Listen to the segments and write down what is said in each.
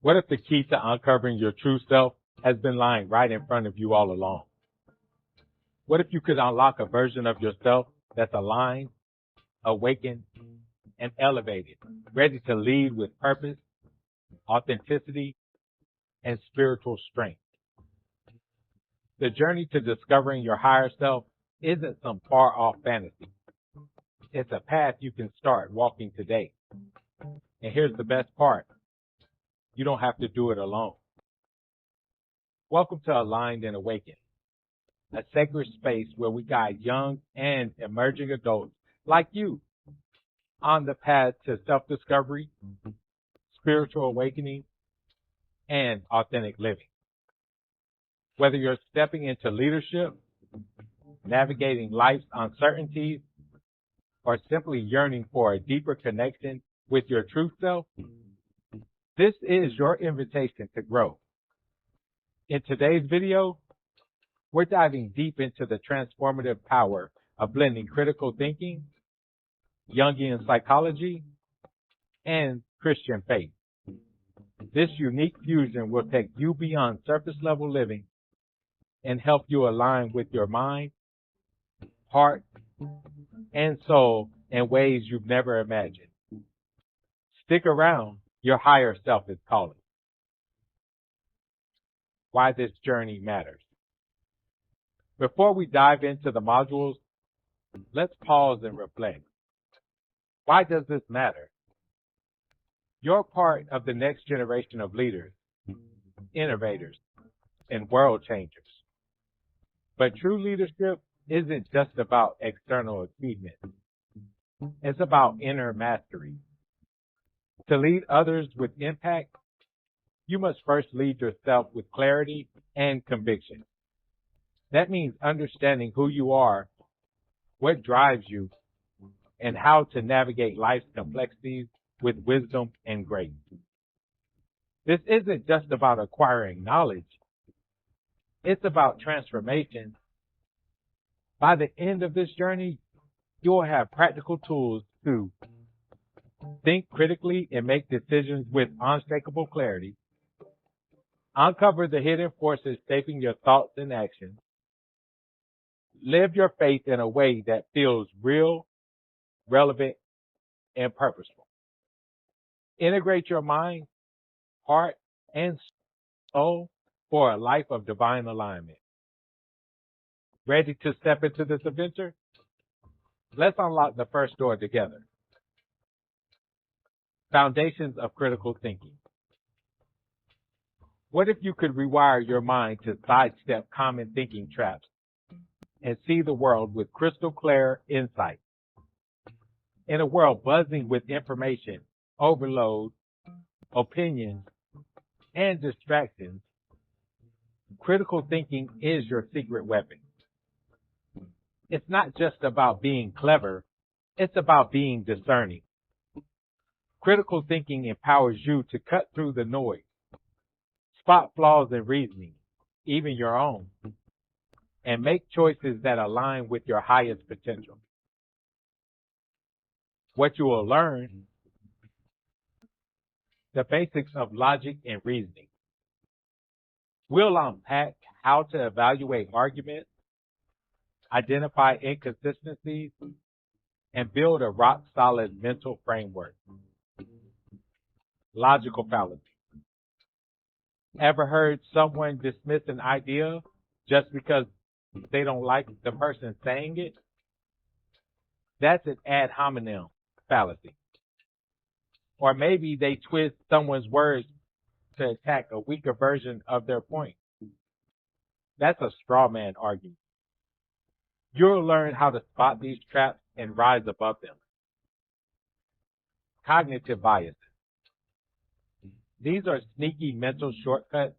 What if the key to uncovering your true self has been lying right in front of you all along? What if you could unlock a version of yourself that's aligned, awakened, and elevated, ready to lead with purpose, authenticity, and spiritual strength? The journey to discovering your higher self isn't some far-off fantasy. It's a path you can start walking today. And here's the best part. You don't have to do it alone. Welcome to Aligned and Awakened, a sacred space where we guide young and emerging adults like you on the path to self-discovery, spiritual awakening, and authentic living. Whether you're stepping into leadership, navigating life's uncertainties, or simply yearning for a deeper connection with your true self, this is your invitation to grow. In today's video, we're diving deep into the transformative power of blending critical thinking, Jungian psychology, and Christian faith. This unique fusion will take you beyond surface level living and help you align with your mind, heart, and soul in ways you've never imagined. Stick around, your higher self is calling. Why this journey matters. Before we dive into the modules, let's pause and reflect. Why does this matter? You're part of the next generation of leaders, innovators, and world changers. But true leadership isn't just about external achievement. It's about inner mastery. To lead others with impact, you must first lead yourself with clarity and conviction. That means understanding who you are, what drives you, and how to navigate life's complexities with wisdom and grace. This isn't just about acquiring knowledge. It's about transformation. By the end of this journey, you'll have practical tools to think critically and make decisions with unshakable clarity, uncover the hidden forces shaping your thoughts and actions, live your faith in a way that feels real, relevant, and purposeful. Integrate your mind, heart, and soul for a life of divine alignment. Ready to step into this adventure? Let's unlock the first door together. Foundations of critical thinking. What if you could rewire your mind to sidestep common thinking traps and see the world with crystal clear insight? In a world buzzing with information, overload, opinions, and distractions, critical thinking is your secret weapon. It's not just about being clever, it's about being discerning. Critical thinking empowers you to cut through the noise, spot flaws in reasoning, even your own, and make choices that align with your highest potential. What you will learn: the basics of logic and reasoning. We'll unpack how to evaluate arguments, identify inconsistencies, and build a rock-solid mental framework. Logical fallacy. Ever heard someone dismiss an idea just because they don't like the person saying it? That's an ad hominem fallacy. Or maybe they twist someone's words to attack a weaker version of their point. That's a straw man argument. You'll learn how to spot these traps and rise above them. Cognitive biases. These are sneaky mental shortcuts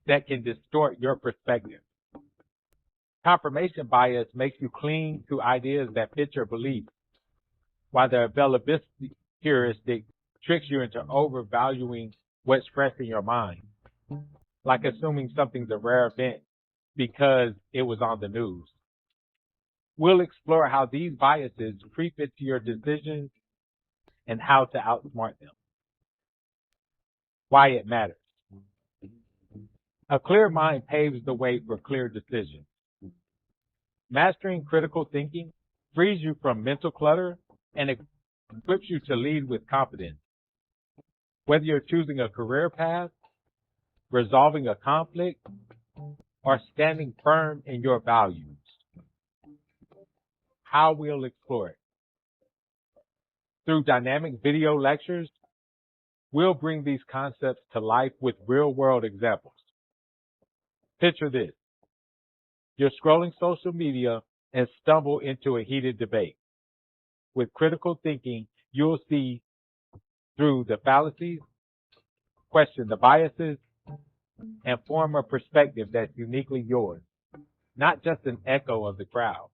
that can distort your perspective. Confirmation bias makes you cling to ideas that fit your beliefs, while the availability heuristic tricks you into overvaluing what's fresh in your mind, like assuming something's a rare event because it was on the news. We'll explore how these biases creep into your decisions and how to outsmart them. Why it matters. A clear mind paves the way for clear decisions. Mastering critical thinking frees you from mental clutter and equips you to lead with confidence. Whether you're choosing a career path, resolving a conflict, or standing firm in your values, how we'll explore it. Through dynamic video lectures, we'll bring these concepts to life with real-world examples. Picture this. You're scrolling social media and stumble into a heated debate. With critical thinking, you'll see through the fallacies, question the biases, and form a perspective that's uniquely yours, not just an echo of the crowd.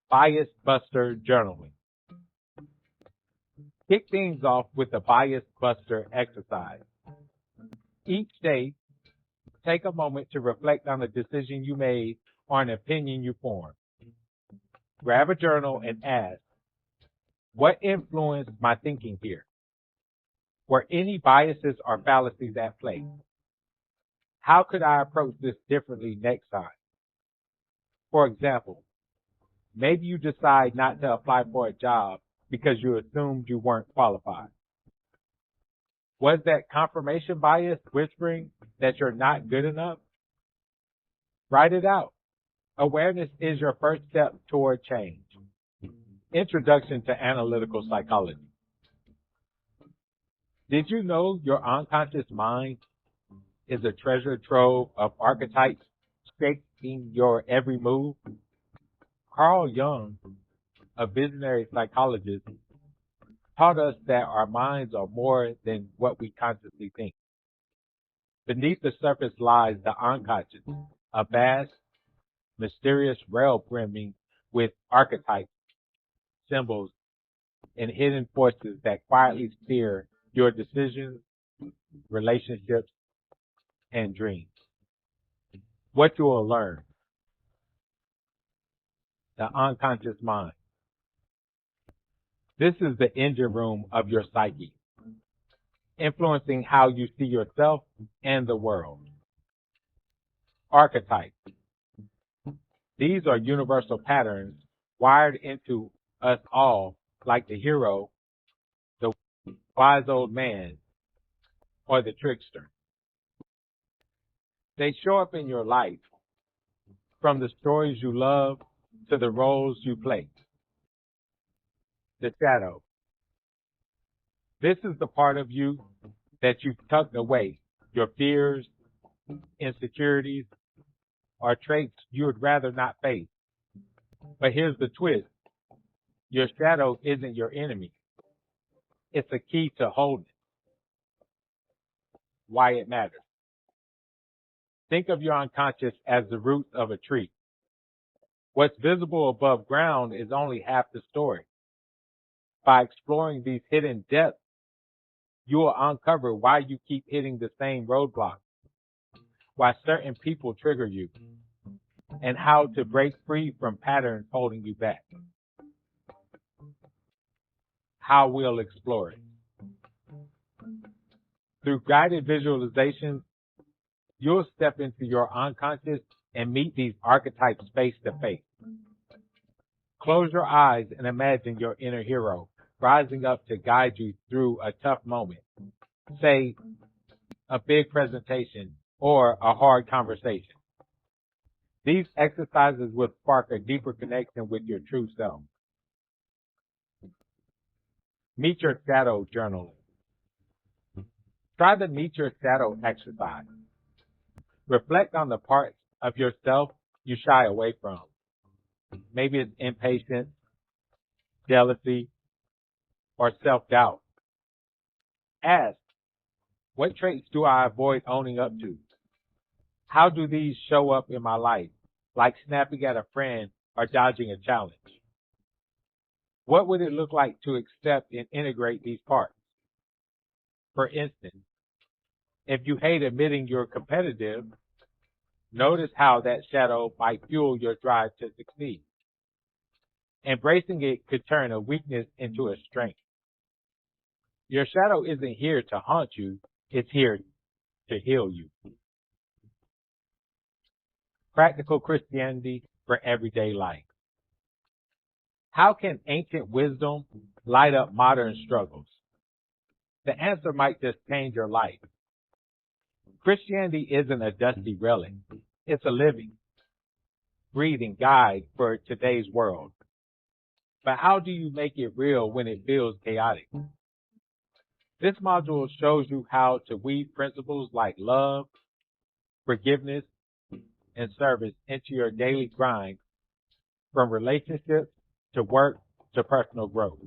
Bias Buster Journaling. Kick things off with the Bias Buster exercise. Each day, take a moment to reflect on a decision you made or an opinion you formed. Grab a journal and ask, what influenced my thinking here? Were any biases or fallacies at play? How could I approach this differently next time? For example, maybe you decide not to apply for a job because you assumed you weren't qualified. Was that confirmation bias whispering that you're not good enough? Write it out. Awareness is your first step toward change. Introduction to Analytical Psychology. Did you know your unconscious mind is a treasure trove of archetypes shaping your every move? Carl Jung, a visionary psychologist, taught us that our minds are more than what we consciously think. Beneath the surface lies the unconscious, a vast, mysterious realm brimming with archetypes, symbols, and hidden forces that quietly steer your decisions, relationships, and dreams. What you will learn. The unconscious mind. This is the engine room of your psyche, influencing how you see yourself and the world. Archetypes. These are universal patterns wired into us all, like the hero, the wise old man, or the trickster. They show up in your life, from the stories you love to the roles you play. The shadow. This is the part of you that you've tucked away, your fears, insecurities, or traits you would rather not face. But here's the twist. Your shadow isn't your enemy. It's a key to wholeness. Why it matters. Think of your unconscious as the roots of a tree. What's visible above ground is only half the story. By exploring these hidden depths, you will uncover why you keep hitting the same roadblocks, why certain people trigger you, and how to break free from patterns holding you back. How we'll explore it. Through guided visualizations, you'll step into your unconscious and meet these archetypes face to face. Close your eyes and imagine your inner hero rising up to guide you through a tough moment, say a big presentation or a hard conversation. These exercises will spark a deeper connection with your true self. Meet your shadow journaling. Try the meet your shadow exercise. Reflect on the parts of yourself you shy away from. Maybe it's impatience, jealousy, or self-doubt. Ask, what traits do I avoid owning up to? How do these show up in my life, like snapping at a friend or dodging a challenge? What would it look like to accept and integrate these parts? For instance, if you hate admitting you're competitive, notice how that shadow might fuel your drive to succeed. Embracing it could turn a weakness into a strength. Your shadow isn't here to haunt you, It's here to heal you. Practical Christianity for everyday life. How can ancient wisdom light up modern struggles? The answer might just change your life. Christianity isn't a dusty relic. It's a living, breathing guide for today's world. But how do you make it real when it feels chaotic? This module shows you how to weave principles like love, forgiveness, and service into your daily grind, from relationships to work to personal growth.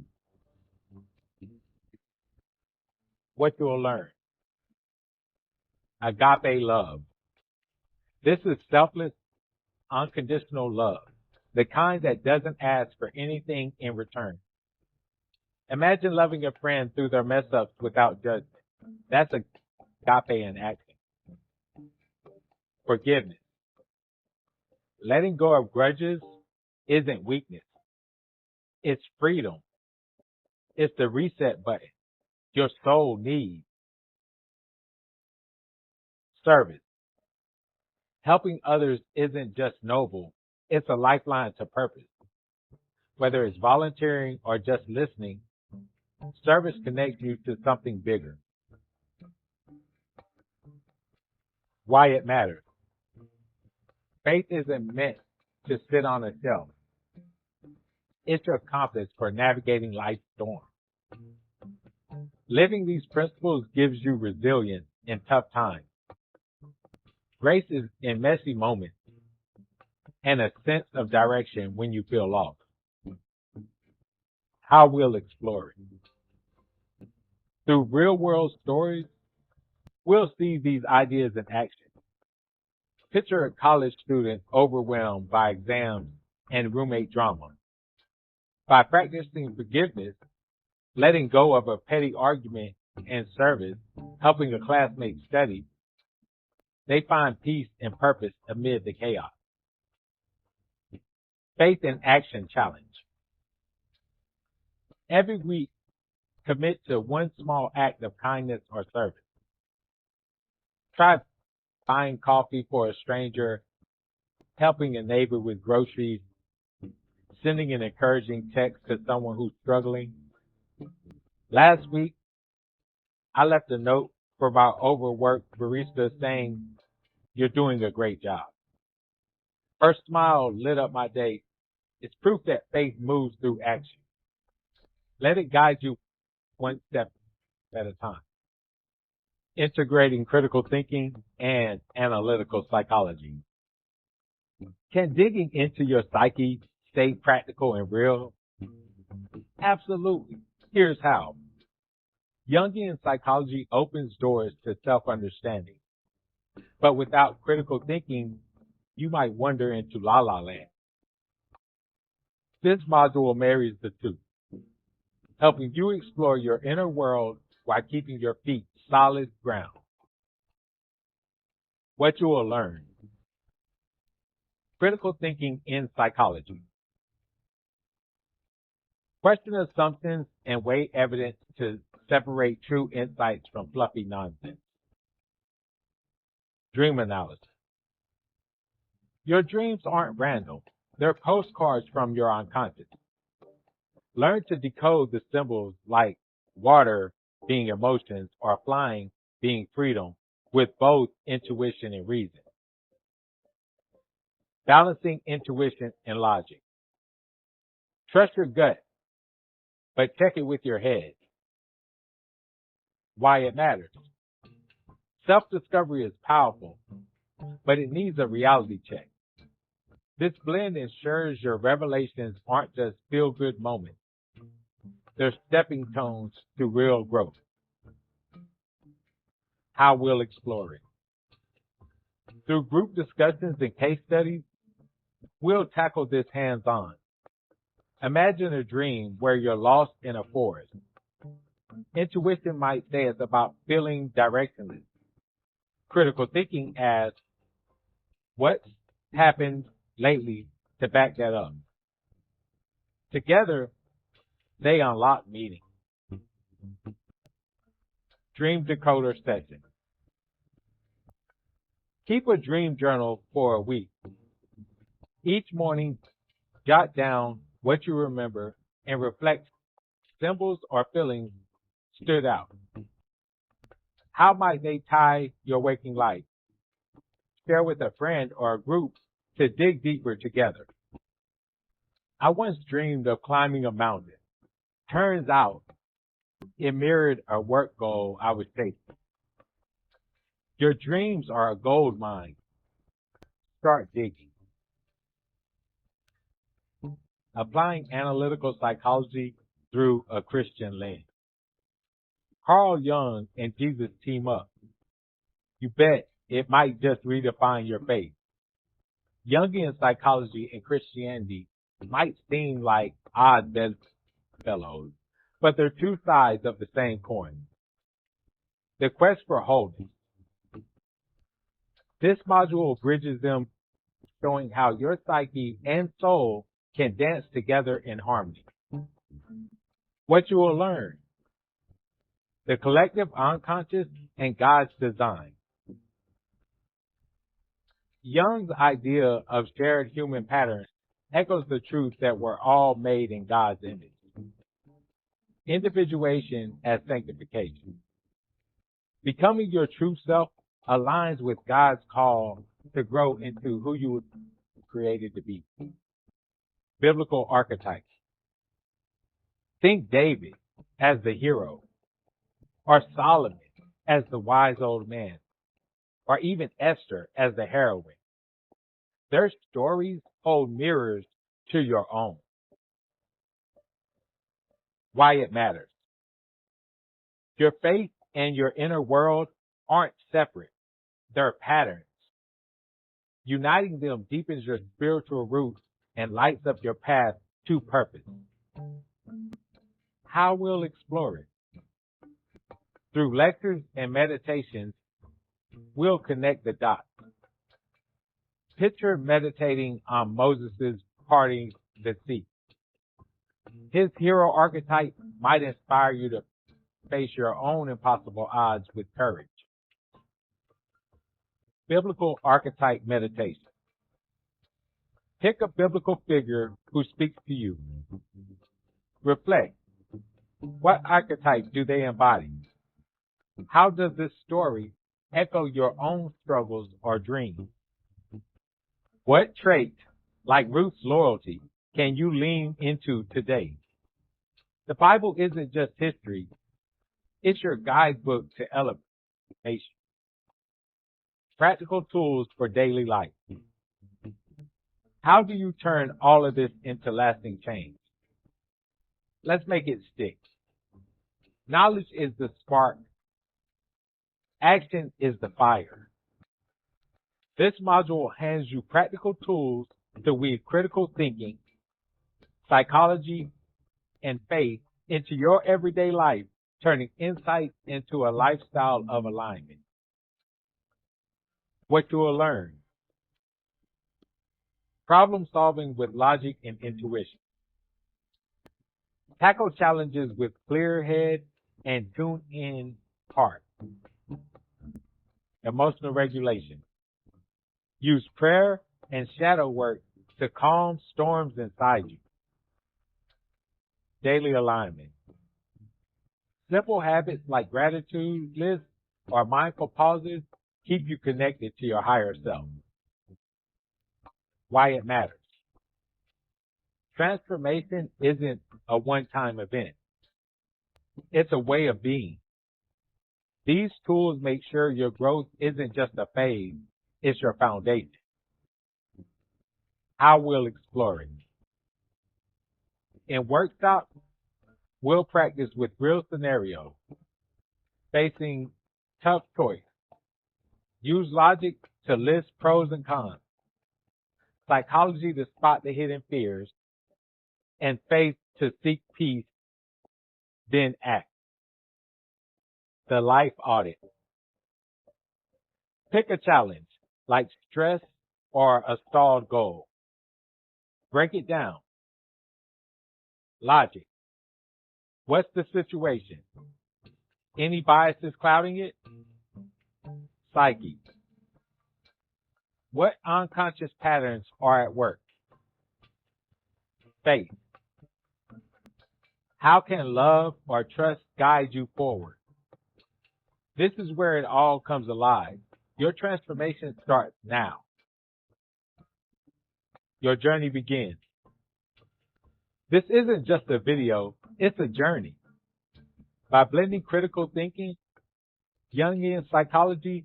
What you'll learn. Agape love. This is selfless, unconditional love, the kind that doesn't ask for anything in return. Imagine loving a friend through their mess ups without judgment. That's agape in action. Forgiveness. Letting go of grudges isn't weakness. It's freedom. It's the reset button your soul needs. Service. Helping others isn't just noble. It's a lifeline to purpose. Whether it's volunteering or just listening, service connects you to something bigger. Why it matters. Faith isn't meant to sit on a shelf. It's your compass for navigating life's storm. Living these principles gives you resilience in tough times. Grace is in messy moments and a sense of direction when you feel lost. How we'll explore it. Through real-world stories, we'll see these ideas in action. Picture a college student overwhelmed by exams and roommate drama. By practicing forgiveness, letting go of a petty argument, and service, helping a classmate study, they find peace and purpose amid the chaos. Faith in Action Challenge. Every week, commit to one small act of kindness or service. Try buying coffee for a stranger, helping a neighbor with groceries, sending an encouraging text to someone who's struggling. Last week, I left a note for my overworked barista saying, "You're doing a great job." Her smile lit up my day. It's proof that faith moves through action. Let it guide you one step at a time. Integrating critical thinking and analytical psychology. Can digging into your psyche stay practical and real? Absolutely. Here's how. Jungian psychology opens doors to self-understanding. But without critical thinking, you might wander into la-la land. This module marries the two, helping you explore your inner world while keeping your feet solid ground. What you will learn. Critical thinking in psychology. Question assumptions and weigh evidence to separate true insights from fluffy nonsense. Dream analysis. Your dreams aren't random. They're postcards from your unconscious. Learn to decode the symbols like water being emotions or flying being freedom with both intuition and reason. Balancing intuition and logic. Trust your gut, but check it with your head. Why it matters. Self-discovery is powerful, but it needs a reality check. This blend ensures your revelations aren't just feel-good moments. They're stepping stones to real growth. How we'll explore it. Through group discussions and case studies, we'll tackle this hands-on. Imagine a dream where you're lost in a forest. Intuition might say it's about feeling directionless. Critical thinking asks, what's happened lately to back that up? Together, they unlock meaning. Dream Decoder Session. Keep a dream journal for a week. Each morning, jot down what you remember and reflect symbols or feelings stood out. How might they tie your waking life? Share with a friend or a group to dig deeper together. I once dreamed of climbing a mountain. Turns out it mirrored a work goal I was chasing. Your dreams are a gold mine. Start digging. Applying analytical psychology through a Christian lens. Carl Jung and Jesus team up. You bet it might just redefine your faith. Jungian psychology and Christianity might seem like odd bedfellows, but they're two sides of the same coin. The quest for wholeness. This module bridges them, showing how your psyche and soul can dance together in harmony. What you will learn. The collective unconscious and God's design. Jung's idea of shared human patterns echoes the truth that we're all made in God's image. Individuation as sanctification. Becoming your true self aligns with God's call to grow into who you were created to be. Biblical archetypes. Think David as the hero, or Solomon as the wise old man, or even Esther as the heroine. Their stories hold mirrors to your own. Why it matters. Your faith and your inner world aren't separate. They're patterns. Uniting them deepens your spiritual roots and lights up your path to purpose. How we'll explore it. Through lectures and meditations, we'll connect the dots. Picture meditating on Moses' parting the sea. His hero archetype might inspire you to face your own impossible odds with courage. Biblical archetype meditation. Pick a biblical figure who speaks to you. Reflect. What archetype do they embody? How does this story echo your own struggles or dreams? What trait, like Ruth's loyalty, can you lean into today? The Bible isn't just history. It's your guidebook to elevation. Practical tools for daily life. How do you turn all of this into lasting change? Let's make it stick. Knowledge is the spark. Action is the fire. This module hands you practical tools to weave critical thinking, psychology, and faith into your everyday life, turning insights into a lifestyle of alignment. What you will learn. Problem solving with logic and intuition. Tackle challenges with clear head and tune in heart. Emotional regulation. Use prayer and shadow work to calm storms inside you. Daily alignment. Simple habits like gratitude lists or mindful pauses keep you connected to your higher self. Why it matters. Transformation isn't a one-time event. It's a way of being. These tools make sure your growth isn't just a phase, it's your foundation. How we'll explore it. In workshops, we'll practice with real scenarios, facing tough choice. Use logic to list pros and cons, psychology to spot the hidden fears, and faith to seek peace, then act. The life audit. Pick a challenge, like stress or a stalled goal. Break it down. Logic. What's the situation? Any biases clouding it? Psyche. What unconscious patterns are at work? Faith. How can love or trust guide you forward? This is where it all comes alive. Your transformation starts now. Your journey begins. This isn't just a video, it's a journey. By blending critical thinking, Jungian psychology,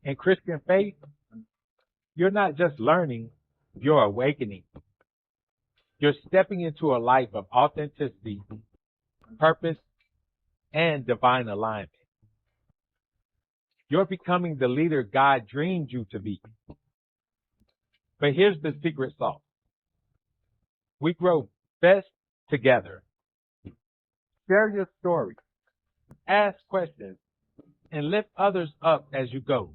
and Christian faith, you're not just learning, you're awakening. You're stepping into a life of authenticity, purpose, and divine alignment. You're becoming the leader God dreamed you to be. But here's the secret sauce. We grow best together. Share your story, ask questions, and lift others up as you go.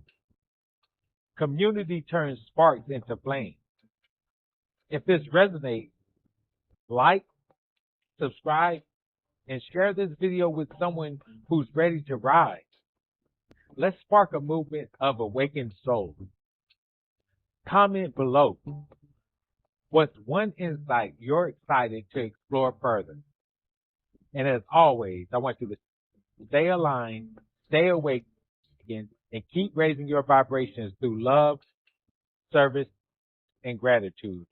Community turns sparks into flames. If this resonates, like, subscribe, and share this video with someone who's ready to rise. Let's spark a movement of awakened souls. Comment below. What's one insight you're excited to explore further? And as always, I want you to stay aligned, stay awake, and keep raising your vibrations through love, service, and gratitude.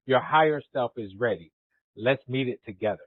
Your higher self is ready. Let's meet it together.